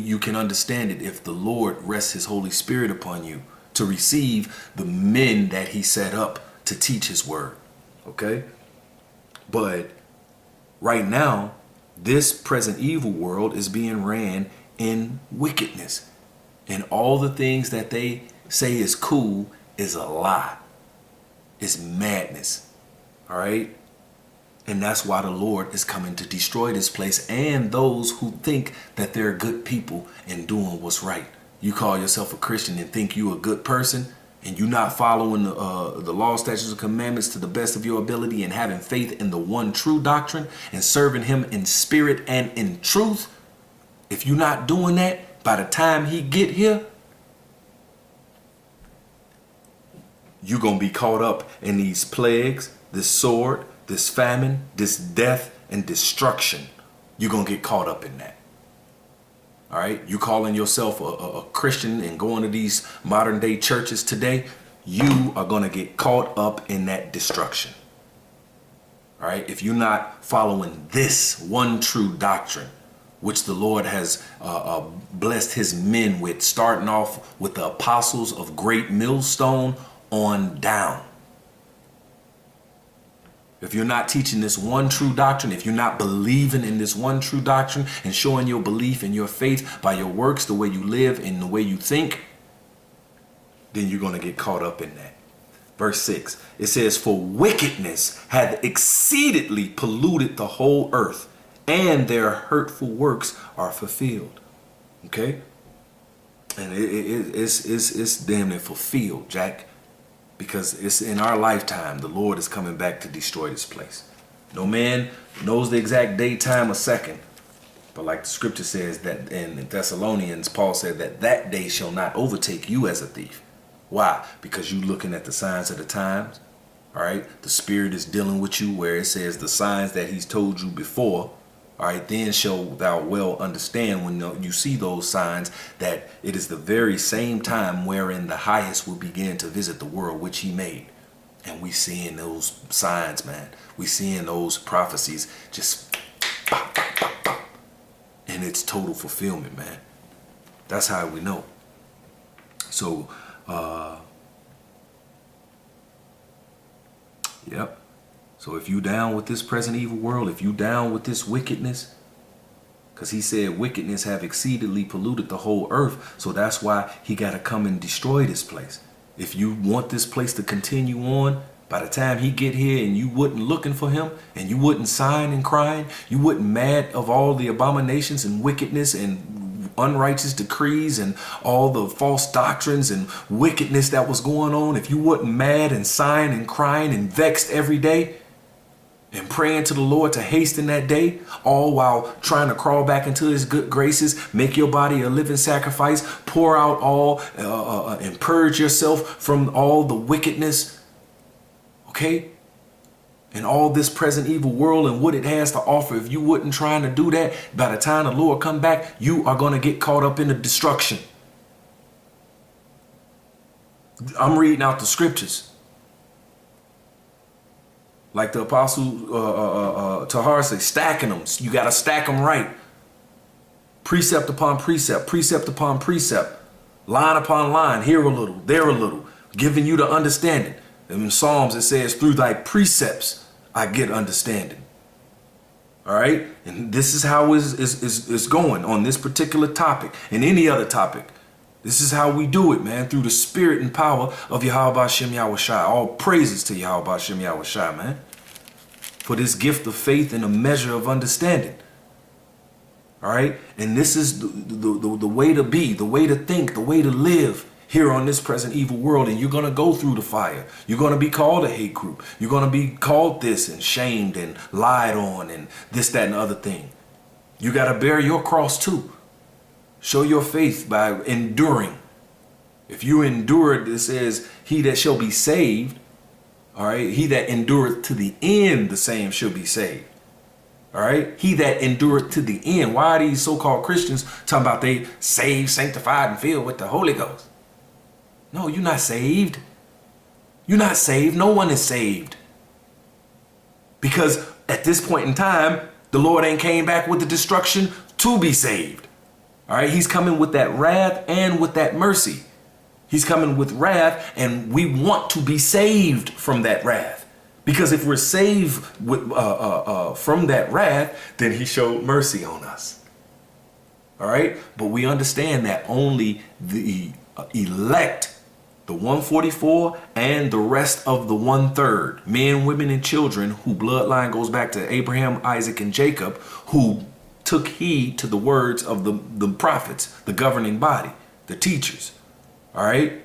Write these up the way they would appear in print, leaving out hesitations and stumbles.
you can understand it if the Lord rests his Holy Spirit upon you to receive the men that he set up to teach his word. Okay? But right now, this present evil world is being ran in wickedness. And all the things that they say is cool is a lie. It's madness. All right? And that's why the Lord is coming to destroy this place and those who think that they're good people and doing what's right. You call yourself a Christian and think you a good person, and you're not following the law, statutes, and commandments to the best of your ability and having faith in the one true doctrine and serving him in spirit and in truth. If you're not doing that, by the time he get here, you're going to be caught up in these plagues, this sword, this famine, this death and destruction. You're going to get caught up in that. All right. You calling yourself a Christian and going to these modern day churches today, you are going to get caught up in that destruction. All right. If you're not following this one true doctrine, which the Lord has blessed his men with, starting off with the apostles of Great Millstone on down. If you're not teaching this one true doctrine, if you're not believing in this one true doctrine and showing your belief and your faith by your works, the way you live and the way you think, then you're going to get caught up in that. Verse 6, it says, for wickedness hath exceedingly polluted the whole earth, and their hurtful works are fulfilled. Okay? And it's damn near fulfilled, Jack. Because it's in our lifetime, the Lord is coming back to destroy this place. No man knows the exact day, time, or second. But like the scripture says that in Thessalonians, Paul said that day shall not overtake you as a thief. Why? Because you're looking at the signs of the times. All right. The Spirit is dealing with you where it says the signs that he's told you before. All right, then shall thou well understand when you see those signs that it is the very same time wherein the highest will begin to visit the world which he made. And we seeing those signs, man. We seeing those prophecies just pop, pop, pop, pop. And it's total fulfillment, man. That's how we know. So, yep. So if you down with this present evil world, if you down with this wickedness, because he said wickedness have exceedingly polluted the whole earth. So that's why he got to come and destroy this place. If you want this place to continue on, by the time he get here and you wasn't looking for him and you wasn't sighing and crying, you wasn't mad of all the abominations and wickedness and unrighteous decrees and all the false doctrines and wickedness that was going on, if you wasn't mad and sighing and crying and vexed every day, and praying to the Lord to hasten that day, all while trying to crawl back into his good graces, make your body a living sacrifice, pour out all and purge yourself from all the wickedness, okay? And all this present evil world and what it has to offer. If you wasn't trying to do that, by the time the Lord come back, you are going to get caught up in the destruction. I'm reading out the scriptures. Like the apostle Tahar says, stacking them. You got to stack them right. Precept upon precept, precept upon precept, line upon line, here a little, there a little, giving you the understanding. And in Psalms it says, through thy precepts I get understanding. All right? And this is how it's going on this particular topic and any other topic. This is how we do it, man, through the spirit and power of Yahweh Shem Yahushai. All praises to Yahweh Shem Yahushai, man, for this gift of faith and a measure of understanding. All right? And this is the way to be, the way to think, the way to live here on this present evil world. And you're going to go through the fire. You're going to be called a hate group. You're going to be called this and shamed and lied on and this, that, and the other thing. You got to bear your cross too. Show your faith by enduring. If you endure, it says, he that shall be saved, all right, he that endureth to the end, the same shall be saved. All right, he that endureth to the end. Why are these so-called Christians talking about they saved, sanctified, and filled with the Holy Ghost? No, you're not saved. You're not saved. No one is saved. Because at this point in time, the Lord ain't came back with the destruction to be saved. All right. He's coming with that wrath and with that mercy. He's coming with wrath, and we want to be saved from that wrath. Because if we're saved from that wrath, then he showed mercy on us. All right. But we understand that only the elect, the 144 and the rest of the 1/3, men, women, and children whose bloodline goes back to Abraham, Isaac, and Jacob, who took heed to the words of the prophets, the governing body, the teachers. All right.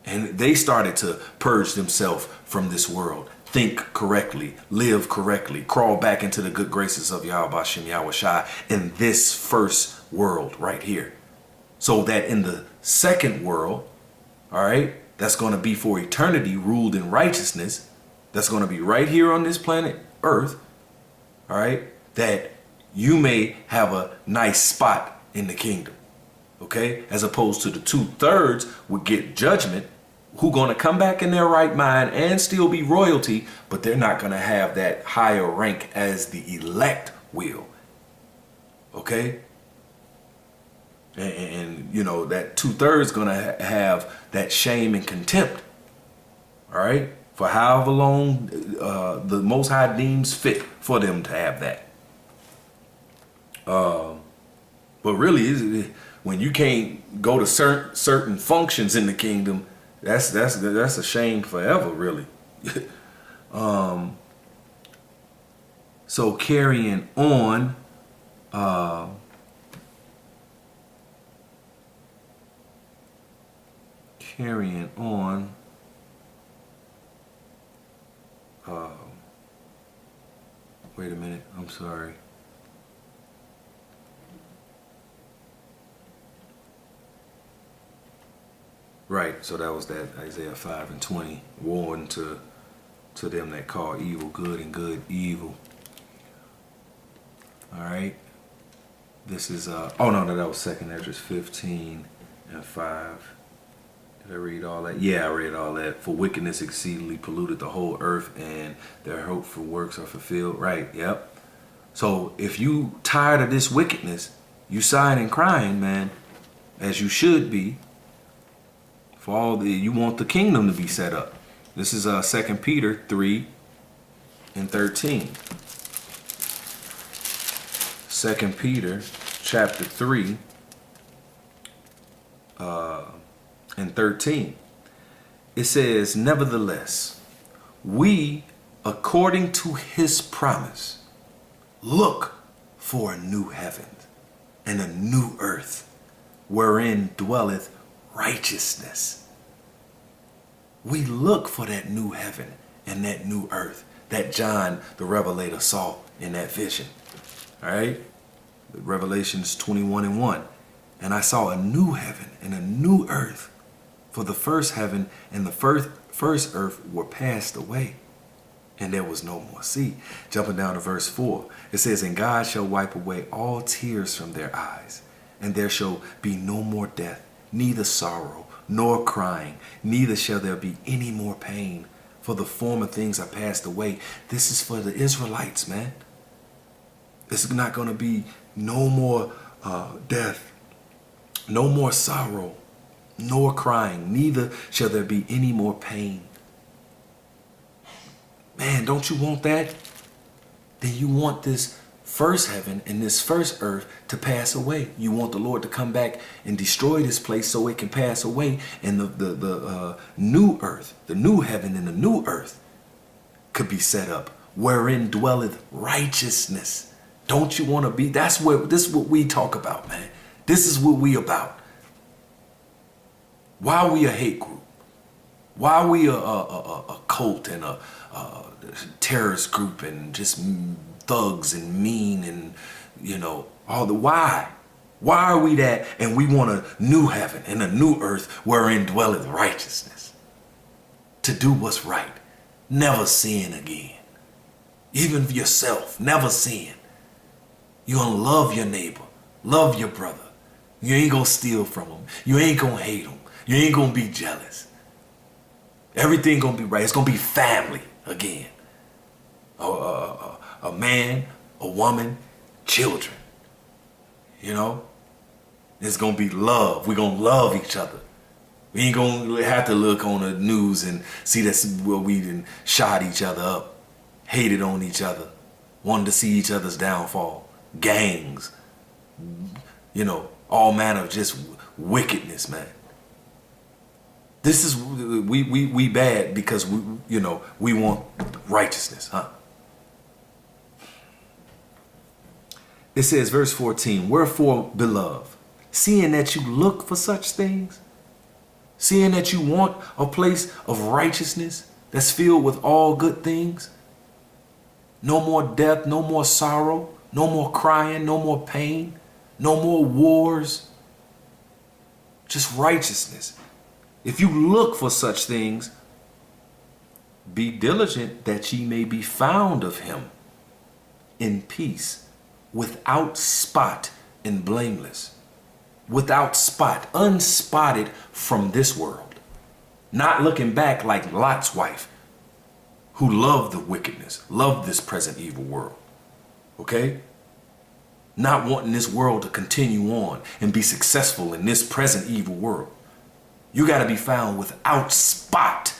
And they started to purge themselves from this world. Think correctly, live correctly, crawl back into the good graces of Yahweh Hashem Yahweh Shai in this first world right here. So that in the second world, all right, that's going to be for eternity, ruled in righteousness. That's going to be right here on this planet Earth. All right, that you may have a nice spot in the kingdom. Okay, as opposed to the 2/3 would get judgment, who going to come back in their right mind and still be royalty, but they're not going to have that higher rank as the elect will. Okay. And you know, that 2/3 going to have that shame and contempt. All right. For however long the Most High deems fit for them to have that. But really, when you can't go to certain functions in the kingdom, that's a shame forever, really. So carrying on, wait a minute, I'm sorry. Right, so that was that Isaiah 5:20, warn to them that call evil good and good evil. All right, this is that was 2nd Esdras 15:5. Did I read all that? Yeah, I read all that. For wickedness exceedingly polluted the whole earth, and their hopeful works are fulfilled. Right, yep. So if you tired of this wickedness, you sighing and crying, man, as you should be. For all you want the kingdom to be set up. This is 2 Peter 3:13. 2 Peter chapter 3 and 13. It says, nevertheless, we, according to his promise, look for a new heaven and a new earth, wherein dwelleth righteousness. We look for that new heaven and that new earth that John the Revelator saw in that vision. All right, Revelations 21:1. And I saw a new heaven and a new earth, for the first heaven and the first earth were passed away, and there was no more sea. Jumping down to verse 4, it says, and God shall wipe away all tears from their eyes, and there shall be no more death, neither sorrow nor crying, neither shall there be any more pain, for the former things are passed away. This is for the Israelites, man. It's not going to be no more death, no more sorrow, nor crying, neither shall there be any more pain. Man, don't you want that? Then you want this first heaven and this first earth to pass away. You want the Lord to come back and destroy this place so it can pass away, and the new earth, the new heaven and the new earth could be set up, wherein dwelleth righteousness. Don't you want to be? This is what we talk about, man. This is what we about. Why are we a hate group? Why are we a cult and a terrorist group and just thugs and mean and, you know, all the why? Why are we that? And we want a new heaven and a new earth wherein dwelleth righteousness. To do what's right. Never sin again. Even yourself, never sin. You're going to love your neighbor. Love your brother. You ain't going to steal from them. You ain't going to hate them. You ain't going to be jealous. Everything going to be right. It's going to be family again. A man, a woman, children. You know? It's going to be love. We're going to love each other. We ain't going to have to look on the news and see that's where we done shot each other up, hated on each other, wanted to see each other's downfall, gangs, all manner of just wickedness, man. This is, we bad because we want righteousness, huh? It says, verse 14, wherefore, beloved, seeing that you look for such things, seeing that you want a place of righteousness that's filled with all good things, no more death, no more sorrow, no more crying, no more pain, no more wars, just righteousness. If you look for such things, be diligent that ye may be found of him in peace, without spot and blameless. Without spot, unspotted from this world. Not looking back like Lot's wife, who loved the wickedness, loved this present evil world. Okay? Not wanting this world to continue on and be successful in this present evil world. You got to be found without spot.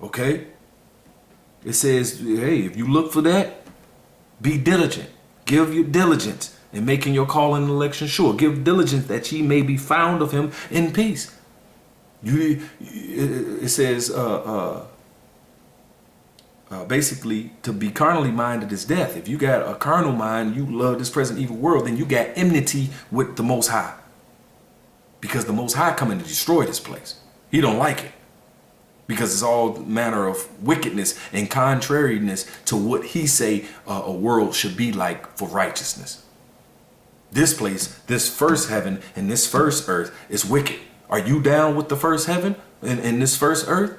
Okay? It says, hey, if you look for that, be diligent. Give your diligence in making your call and election sure. Give diligence that ye may be found of him in peace. It says, basically, to be carnally minded is death. If you got a carnal mind, you love this present evil world, then you got enmity with the Most High. Because the Most High coming to destroy this place. He don't like it. Because it's all manner of wickedness and contrariness to what he say a world should be like for righteousness. This place, this first heaven and this first earth is wicked. Are you down with the first heaven and this first earth?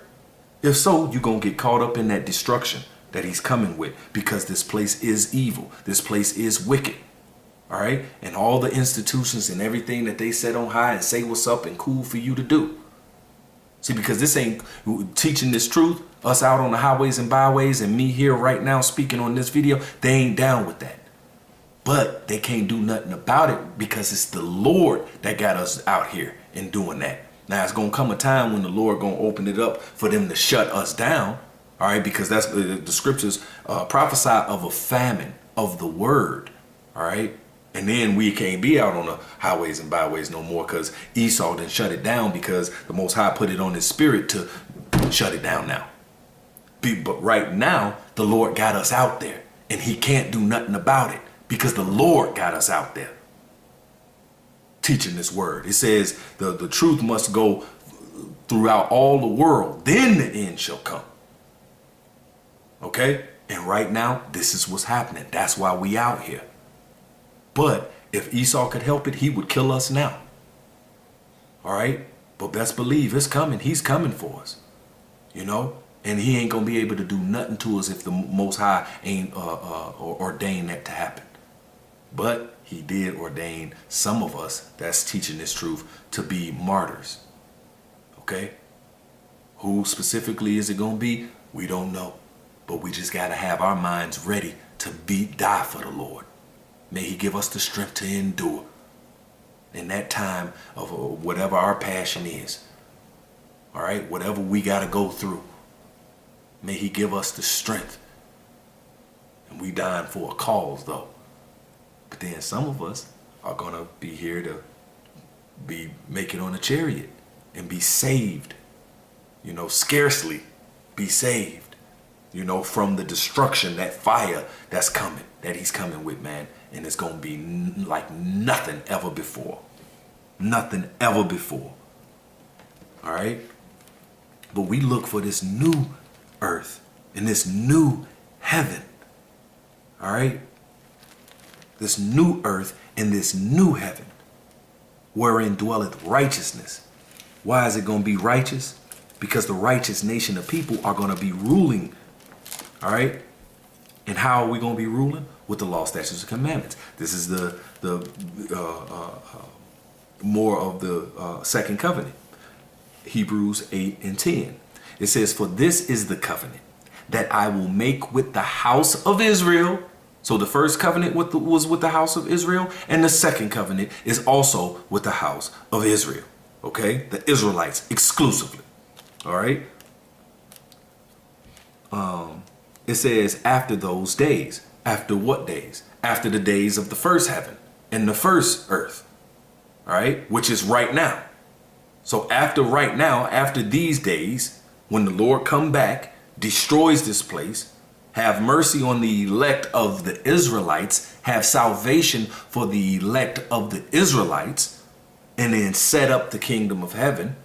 If so, you're going to get caught up in that destruction that he's coming with, because this place is evil. This place is wicked. All right. And all the institutions and everything that they set on high and say what's up and cool for you to do. See, because this ain't teaching this truth, us out on the highways and byways and me here right now speaking on this video, they ain't down with that. But they can't do nothing about it because it's the Lord that got us out here and doing that. Now, it's going to come a time when the Lord going to open it up for them to shut us down. All right, because that's the scriptures prophesy of a famine of the word. All right. And then we can't be out on the highways and byways no more because Esau didn't shut it down because the Most High put it on his spirit to shut it down now. But right now, the Lord got us out there and he can't do nothing about it because the Lord got us out there teaching this word. It says the truth must go throughout all the world. Then the end shall come. Okay? And right now, this is what's happening. That's why we out here. But if Esau could help it, he would kill us now. All right? But best believe it's coming. He's coming for us. And he ain't going to be able to do nothing to us if the Most High ain't ordained that to happen. But he did ordain some of us that's teaching this truth to be martyrs. Okay? Who specifically is it going to be? We don't know. But we just got to have our minds ready to die for the Lord. May he give us the strength to endure in that time of whatever our passion is. All right, whatever we got to go through. May he give us the strength. And we dying for a cause, though. But then some of us are going to be here to make it on a chariot and be saved. Scarcely be saved. From the destruction, that fire that's coming, that he's coming with, man. And it's going to be like nothing ever before. Nothing ever before. All right? But we look for this new earth and this new heaven. All right? This new earth and this new heaven wherein dwelleth righteousness. Why is it going to be righteous? Because the righteous nation of people are going to be ruling. All right? And how are we going to be ruling? With the law, statutes, and commandments. This is the more of the second covenant. Hebrews 8 and 10. It says, for this is the covenant that I will make with the house of Israel. So the first covenant was with the house of Israel, and the second covenant is also with the house of Israel. Okay, the Israelites exclusively. All right. It says after those days. After what days? After the days of the first heaven and the first earth. All right, which is right now. So after right now, after these days, when the Lord come back, destroys this place, have mercy on the elect of the Israelites, have salvation for the elect of the Israelites, and then set up the kingdom of heaven,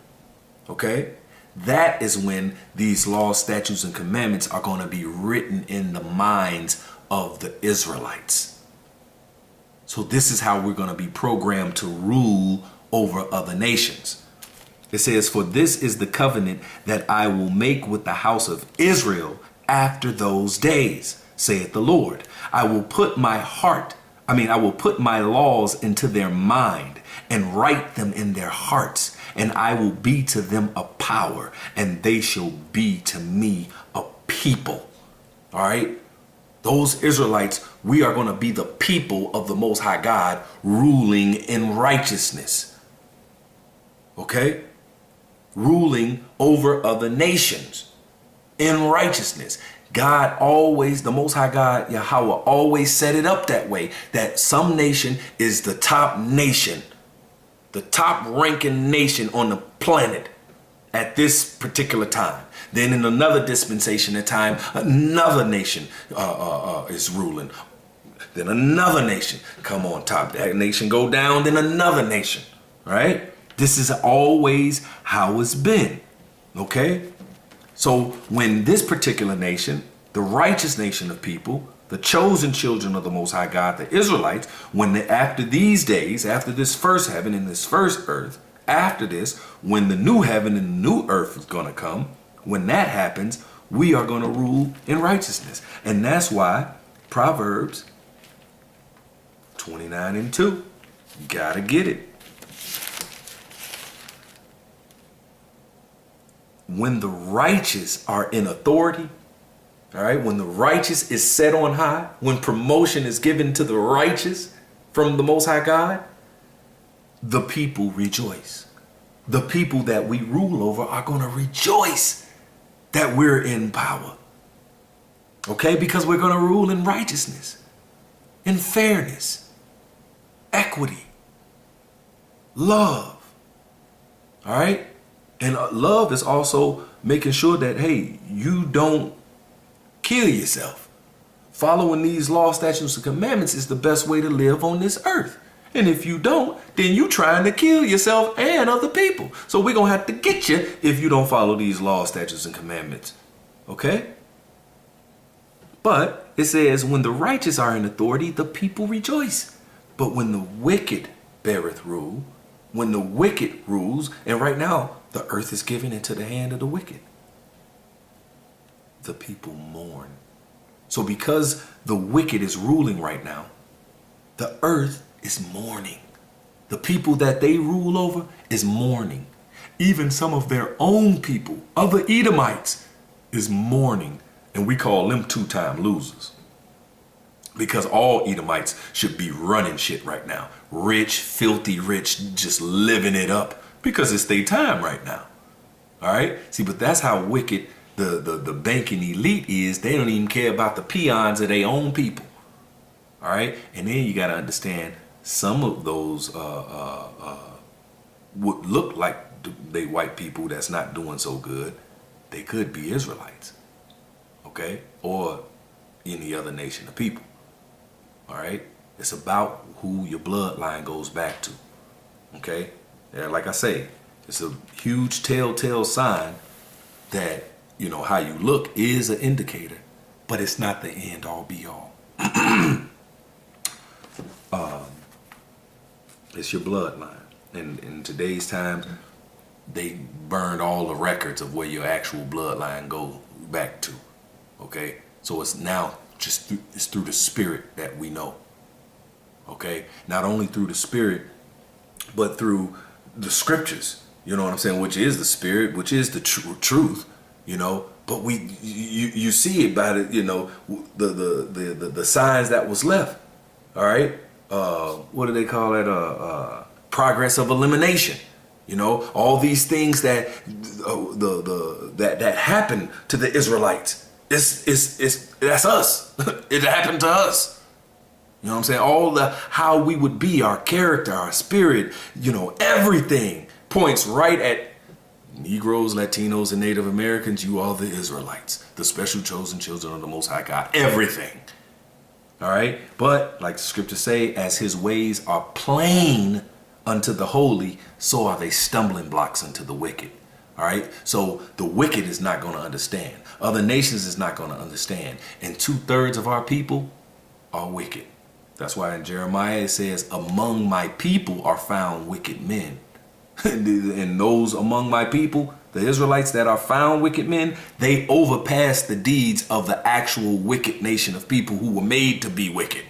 okay? That is when these laws, statutes, and commandments are going to be written in the minds of the Israelites. So this is how we're going to be programmed to rule over other nations. It says, for this is the covenant that I will make with the house of Israel after those days, saith the Lord. I will put my laws into their mind and write them in their hearts, and I will be to them a power, and they shall be to me a people. All right. Those Israelites, we are going to be the people of the Most High God ruling in righteousness. Okay. Ruling over other nations in righteousness. God always, the Most High God, Yahweh, always set it up that way, that some nation is the top nation, the top ranking nation on the planet at this particular time. Then in another dispensation of time, another nation is ruling. Then another nation come on top. That nation go down, then another nation, right? This is always how it's been, okay? So when this particular nation, the righteous nation of people, the chosen children of the Most High God, the Israelites, after these days, after this first heaven and this first earth, after this, when the new heaven and the new earth is going to come, when that happens, we are going to rule in righteousness. And that's why Proverbs 29:2, you got to get it. When the righteous are in authority, all right, when the righteous is set on high, when promotion is given to the righteous from the Most High God, the people rejoice. The people that we rule over are going to rejoice that we're in power. Okay, because we're going to rule in righteousness, in fairness, equity, love. All right. And love is also making sure that, hey, you don't kill yourself. Following these laws, statutes, and commandments is the best way to live on this earth. And if you don't, then you trying to kill yourself and other people. So we're going to have to get you if you don't follow these laws, statutes, and commandments. Okay? But it says, when the righteous are in authority, the people rejoice. But when the wicked beareth rule, when the wicked rules, and right now, the earth is given into the hand of the wicked, the people mourn. So because the wicked is ruling right now, the earth is mourning. The people that they rule over is mourning. Even some of their own people, other Edomites, is mourning. And we call them two-time losers. Because all Edomites should be running shit right now. Rich, filthy rich, just living it up. Because it's their time right now. All right? See, but that's how wicked the banking elite is. They don't even care about the peons of their own people. All right? And then you got to understand, some of those would look like they white people that's not doing so good. They could be Israelites. Okay? Or any other nation of people. All right? It's about who your bloodline goes back to. Okay? And like I say, it's a huge telltale sign that, you know, how you look is an indicator, but it's not the end all be all. It's your bloodline. And in today's times, they burned all the records of where your actual bloodline go back to. Okay? So it's now just it's through the spirit that we know. Okay? Not only through the spirit, but through the scriptures. You know what I'm saying? Which is the spirit, which is the truth, you know. But you see it by the signs that was left. All right. What do they call it? Progress of elimination. All these things that that happened to the Israelites. That's us. It happened to us. You know what I'm saying? All how we would be, our character, our spirit, everything points right at Negroes, Latinos, and Native Americans. You are the Israelites, the special chosen children of the Most High God. Everything. All right. But like the scriptures say, as his ways are plain unto the holy, so are they stumbling blocks unto the wicked. All right. So the wicked is not going to understand. Other nations is not going to understand. And 2/3 of our people are wicked. That's why in Jeremiah it says, among my people are found wicked men. And those among my people, the Israelites that are found wicked men, they overpass the deeds of the actual wicked nation of people who were made to be wicked.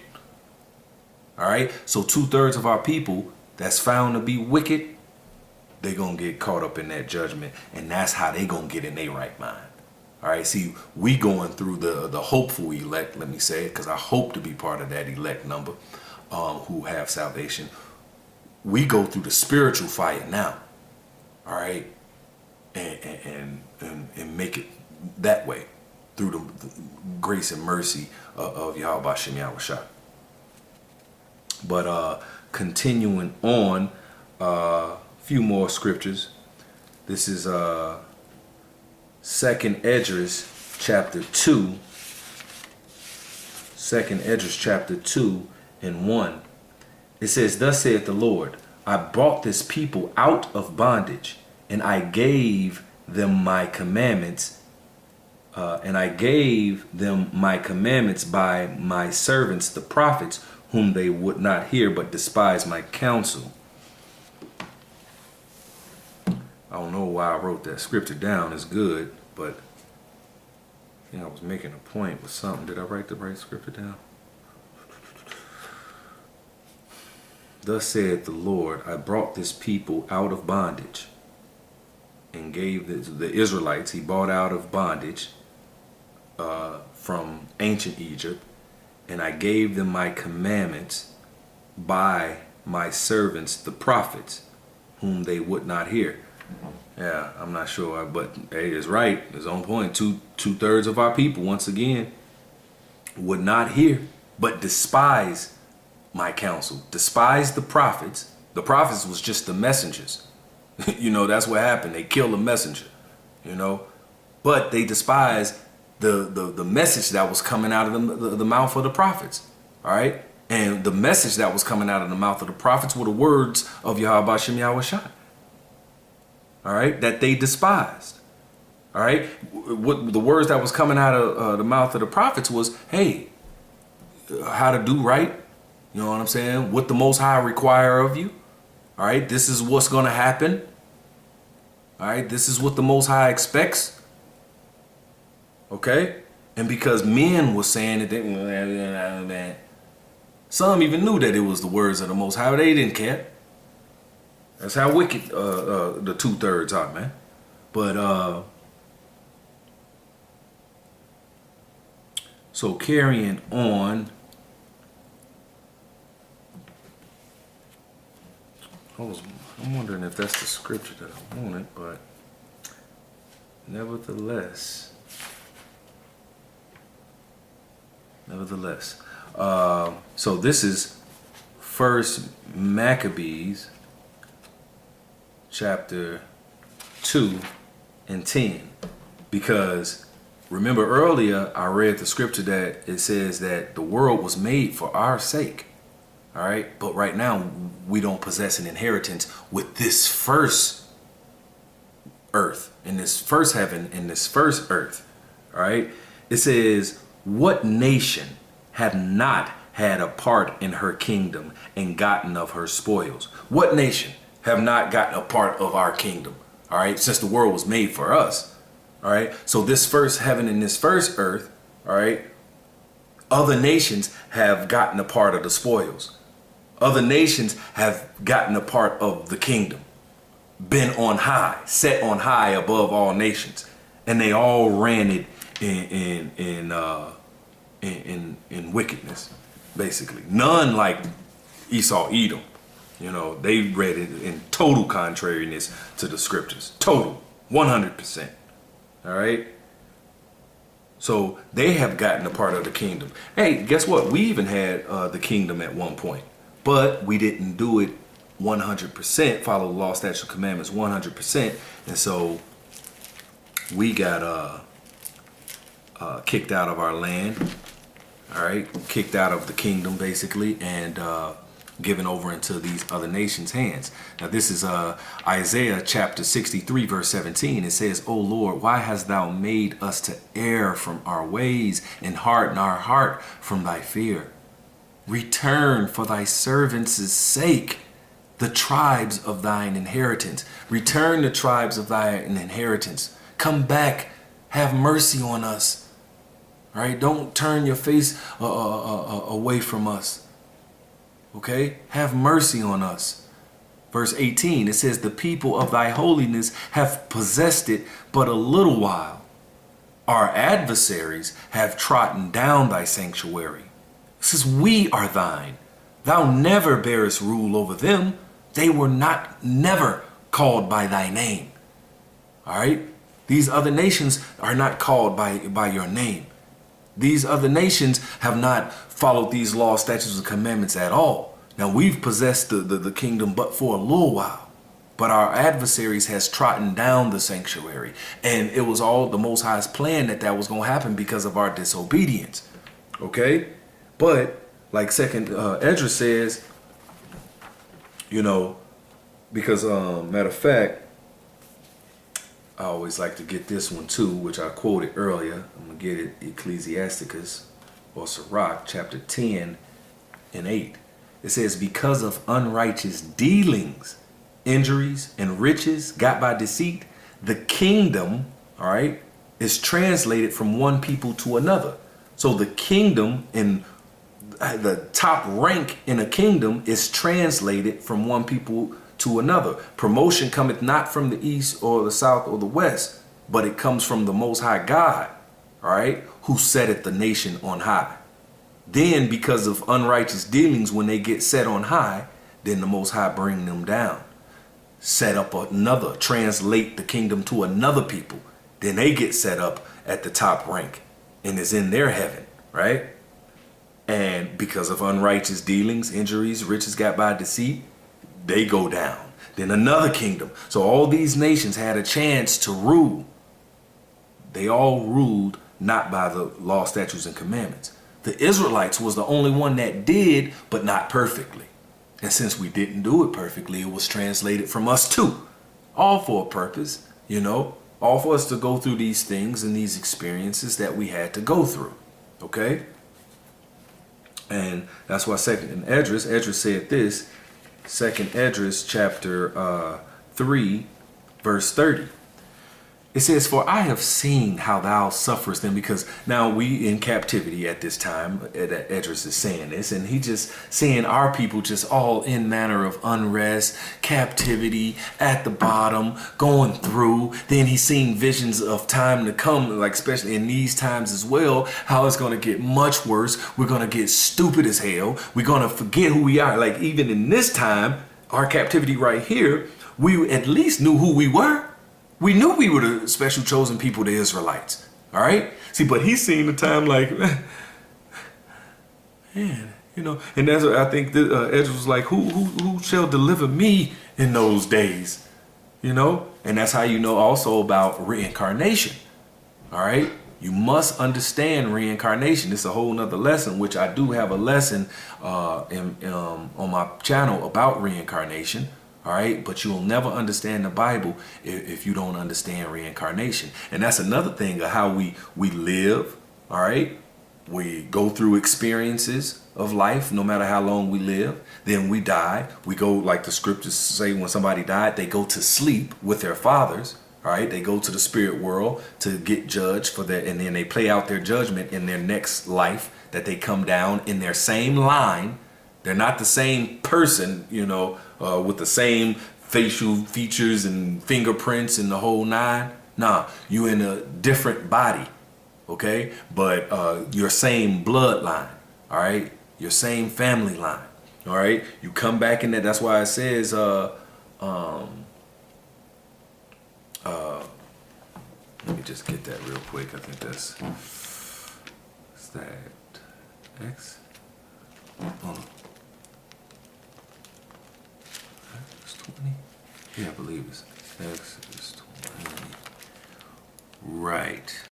All right. So 2/3 of our people that's found to be wicked, they're going to get caught up in that judgment. And that's how they going to get in their right mind. All right. See, we going through the hopeful elect, let me say it, because I hope to be part of that elect number who have salvation. We go through the spiritual fire now. All right. And make it that way through the grace and mercy of Yahweh Bashem Yahushua. But continuing on, a few more scriptures. This is 2nd Esdras chapter 2. 2nd Esdras chapter 2 and 1. It says, thus saith the Lord, I brought this people out of bondage, and I gave them my commandments, by my servants, the prophets, whom they would not hear, but despise my counsel. I don't know why I wrote that scripture down. It's good, but I think I was making a point with something. Did I write the right scripture down? Thus saith the Lord, I brought this people out of bondage and gave the Israelites, he brought out of bondage from ancient Egypt, and I gave them my commandments by my servants, the prophets, whom they would not hear. Yeah, I'm not sure, but hey, it's right. It's on point. 2/3 of our people, once again, would not hear, but despise my counsel. Despise the prophets. The prophets was just the messengers. That's what happened. They killed the messenger, but they despised the message that was coming out of the mouth of the prophets. All right. And the message that was coming out of the mouth of the prophets were the words of Yahweh Bashem Yahushua. All right. That they despised. All right. What the words that was coming out of the mouth of the prophets was, hey, how to do right. You know what I'm saying? What the Most High require of you. All right. This is what's going to happen. All right. This is what the Most High expects. Okay. And because men were saying it, some even knew that it was the words of the Most High, but they didn't care. That's how wicked the 2/3 are, man. But so carrying on. I'm wondering if that's the scripture that I wanted, but nevertheless. So this is 1 Maccabees chapter 2 and 10, because remember earlier I read the scripture that it says that the world was made for our sake. All right. But right now we don't possess an inheritance with this first earth, in this first heaven, in this first earth. All right. It says, what nation have not had a part in her kingdom and gotten of her spoils? What nation have not gotten a part of our kingdom? All right. Since the world was made for us. All right. So this first heaven and this first earth. All right. Other nations have gotten a part of the spoils. Other nations have gotten a part of the kingdom, been on high, set on high above all nations. and they all ran it in wickedness, basically. None like Esau, Edom. They read it in total contrariness to the scriptures. Total, 100%. All right. So they have gotten a part of the kingdom. Hey, guess what? We even had the kingdom at one point, but we didn't do it 100%, follow the law, statutes, commandments 100%. And so we got kicked out of our land, all right, kicked out of the kingdom basically, and given over into these other nations' hands. Now this is Isaiah chapter 63 verse 17. It says, "O Lord, why hast thou made us to err from our ways and harden our heart from thy fear? Return for thy servants' sake the tribes of thine inheritance." Return the tribes of thine inheritance. Come back, have mercy on us. All right, don't turn your face away from us. Okay, have mercy on us. Verse 18, it says, "The people of thy holiness have possessed it but a little while. Our adversaries have trodden down thy sanctuary." It says, "We are thine. Thou never bearest rule over them. They were never called by thy name." All right, these other nations are not called by your name. These other nations have not followed these laws, statutes, and commandments at all. Now we've possessed the kingdom but for a little while. But our adversaries has trodden down the sanctuary. And it was all the Most High's plan that was going to happen because of our disobedience. Okay? But like Second Esdras says, because matter of fact, I always like to get this one too, which I quoted earlier. I'm going to get it, Ecclesiasticus or Sirach, chapter 10 and 8. It says, "Because of unrighteous dealings, injuries, and riches got by deceit, the kingdom," all right, "is translated from one people to another." So the kingdom, in the top rank in a kingdom, is translated from one people to another. Promotion cometh not from the east or the south or the west, but it comes from the Most High God, all right, who setteth the nation on high. Then because of unrighteous dealings, when they get set on high, then the Most High bring them down. Set up another, translate the kingdom to another people. Then they get set up at the top rank and is in their heaven, right? And because of unrighteous dealings, injuries, riches got by deceit, they go down. Then another kingdom. So all these nations had a chance to rule. They all ruled not by the law, statutes, and commandments. The Israelites was the only one that did, but not perfectly. And since we didn't do it perfectly, it was translated from us too. All for a purpose, all for us to go through these things and these experiences that we had to go through. Okay? And that's why Second Esdras said this, Second Esdras chapter 3 verse 30. It says, "For I have seen how thou sufferest them," because now we in captivity at this time. Esdras is saying this, and he just seeing our people just all in manner of unrest, captivity, at the bottom, going through. Then he's seeing visions of time to come, like especially in these times as well, how it's going to get much worse. We're going to get stupid as hell. We're going to forget who we are. Like even in this time, our captivity right here, we at least knew who we were. We knew we were the special chosen people, the Israelites. All right? See, but he's seeing the time like, man, and that's what I think Esdras was like, who shall deliver me in those days? And that's how also about reincarnation. All right? You must understand reincarnation. It's a whole nother lesson, which I do have a lesson on my channel about reincarnation. All right, but you'll never understand the Bible if you don't understand reincarnation. And that's another thing of how we live. All right, we go through experiences of life, no matter how long we live. Then we die. We go, like the scriptures say, when somebody died, they go to sleep with their fathers. All right, they go to the spirit world to get judged for that, and then they play out their judgment in their next life. That they come down in their same line. They're not the same person, with the same facial features and fingerprints and the whole nine. Nah, you in a different body, okay? But your same bloodline, all right? Your same family line, all right? You come back in there. That's why it says, let me just get that real quick. I think that's that X. Hold on. X 20. Yeah, I believe it's X is 20. Right.